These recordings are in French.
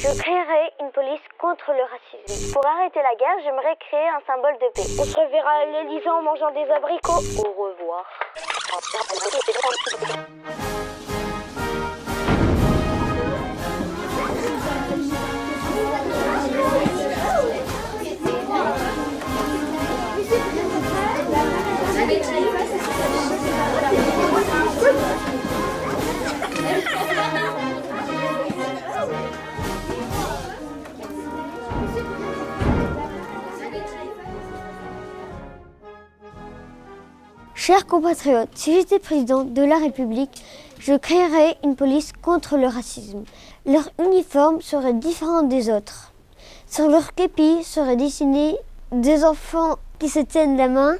Je créerai une police contre le racisme. Pour arrêter la guerre, j'aimerais créer un symbole de paix. On se reverra à l'Élysée en mangeant des abricots. Au revoir. Chers compatriotes, si j'étais président de la République, je créerais une police contre le racisme. Leur uniforme serait différent des autres. Sur leur képi seraient dessinés des enfants qui se tiennent la main,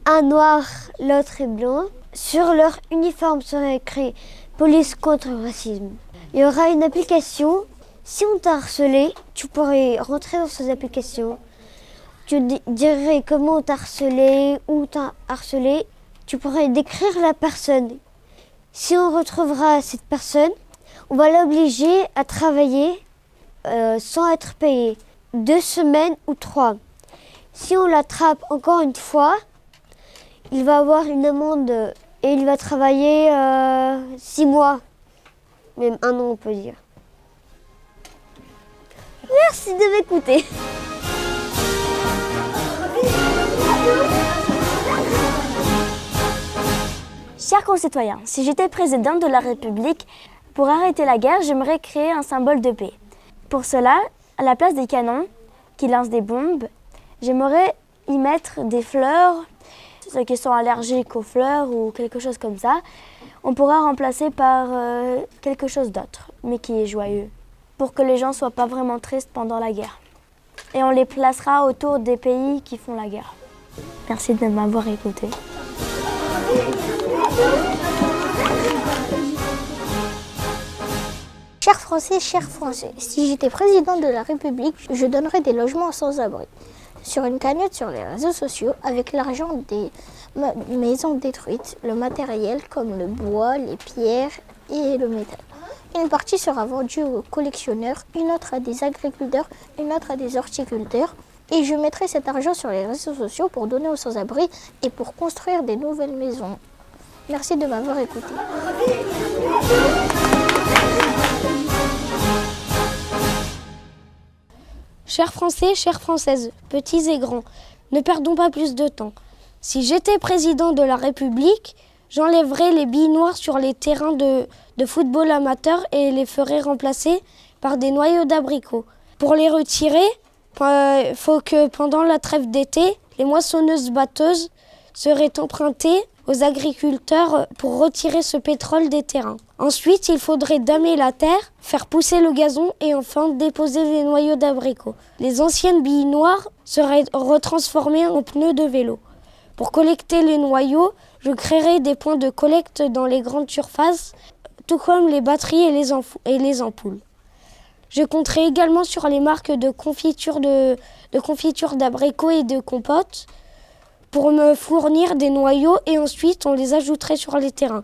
un noir, l'autre est blanc. Sur leur uniforme serait écrit « Police contre le racisme ». Il y aura une application. Si on t'a harcelé, tu pourrais rentrer dans cette application. Tu dirais comment on t'a harcelé, où t'as harcelé. Tu pourrais décrire la personne. Si on retrouvera cette personne, on va l'obliger à travailler sans être payé 2 semaines ou 3. Si on l'attrape encore une fois, il va avoir une amende et il va travailler 6 mois, même 1 an on peut dire. Merci de m'écouter. Chers concitoyens, si j'étais présidente de la République, pour arrêter la guerre, j'aimerais créer un symbole de paix. Pour cela, à la place des canons qui lancent des bombes, j'aimerais y mettre des fleurs. Ceux qui sont allergiques aux fleurs ou quelque chose comme ça, on pourra remplacer par quelque chose d'autre, mais qui est joyeux, pour que les gens ne soient pas vraiment tristes pendant la guerre. Et on les placera autour des pays qui font la guerre. Merci de m'avoir écouté. Chers Français, si j'étais président de la République, je donnerais des logements sans abri. Sur une cagnotte sur les réseaux sociaux, avec l'argent des maisons détruites, le matériel comme le bois, les pierres et le métal. Une partie sera vendue aux collectionneurs, une autre à des agriculteurs, une autre à des horticulteurs. Et je mettrai cet argent sur les réseaux sociaux pour donner aux sans-abri et pour construire des nouvelles maisons. Merci de m'avoir écouté. Chers Français, chères Françaises, petits et grands, ne perdons pas plus de temps. Si j'étais président de la République, j'enlèverais les billes noires sur les terrains de football amateur et les ferais remplacer par des noyaux d'abricots. Pour les retirer, il faut que pendant la trêve d'été, les moissonneuses-batteuses seraient empruntées aux agriculteurs pour retirer ce pétrole des terrains. Ensuite, il faudrait damer la terre, faire pousser le gazon et enfin déposer les noyaux d'abricots. Les anciennes billes noires seraient retransformées en pneus de vélo. Pour collecter les noyaux, je créerai des points de collecte dans les grandes surfaces, tout comme les batteries et les ampoules. Je compterai également sur les marques de confiture d'abricots et de compotes pour me fournir des noyaux et ensuite on les ajouterait sur les terrains.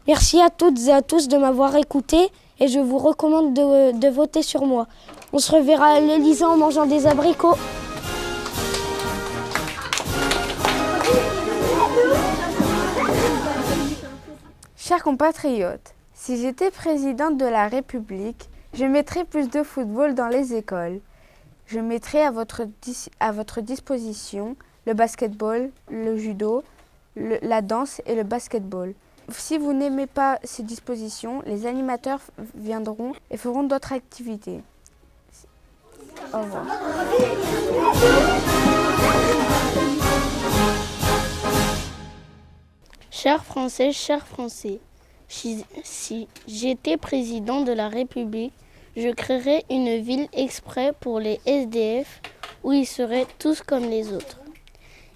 Merci à toutes et à tous de m'avoir écouté et je vous recommande de voter sur moi. On se reverra à l'Élysée en mangeant des abricots. Chers compatriotes, si j'étais présidente de la République, je mettrais plus de football dans les écoles. Je mettrais à votre disposition le basketball, le judo, la danse et le basketball. Si vous n'aimez pas ces dispositions, les animateurs viendront et feront d'autres activités. Au revoir. Chers Français, si j'étais président de la République, je créerais une ville exprès pour les SDF où ils seraient tous comme les autres.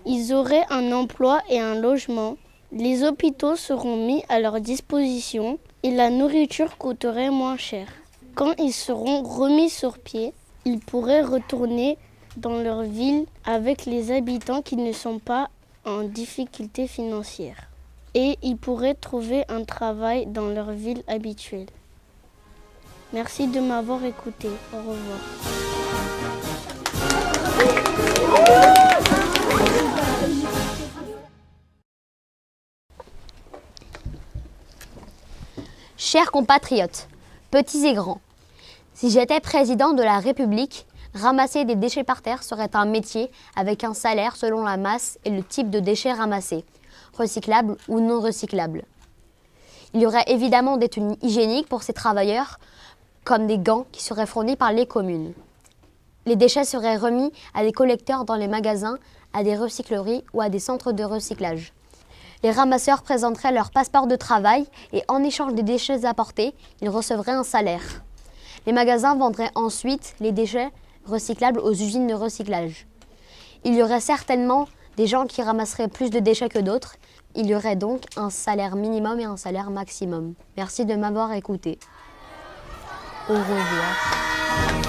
Ils auraient un emploi et un logement, les hôpitaux seront mis à leur disposition et la nourriture coûterait moins cher. Quand ils seront remis sur pied, ils pourraient retourner dans leur ville avec les habitants qui ne sont pas en difficulté financière. Et ils pourraient trouver un travail dans leur ville habituelle. Merci de m'avoir écouté. Au revoir. Chers compatriotes, petits et grands, si j'étais président de la République, ramasser des déchets par terre serait un métier avec un salaire selon la masse et le type de déchets ramassés, recyclables ou non recyclables. Il y aurait évidemment des tenues hygiéniques pour ces travailleurs, comme des gants qui seraient fournis par les communes. Les déchets seraient remis à des collecteurs dans les magasins, à des recycleries ou à des centres de recyclage. Les ramasseurs présenteraient leur passeport de travail et en échange des déchets apportés, ils recevraient un salaire. Les magasins vendraient ensuite les déchets recyclables aux usines de recyclage. Il y aurait certainement des gens qui ramasseraient plus de déchets que d'autres. Il y aurait donc un salaire minimum et un salaire maximum. Merci de m'avoir écouté. Au revoir.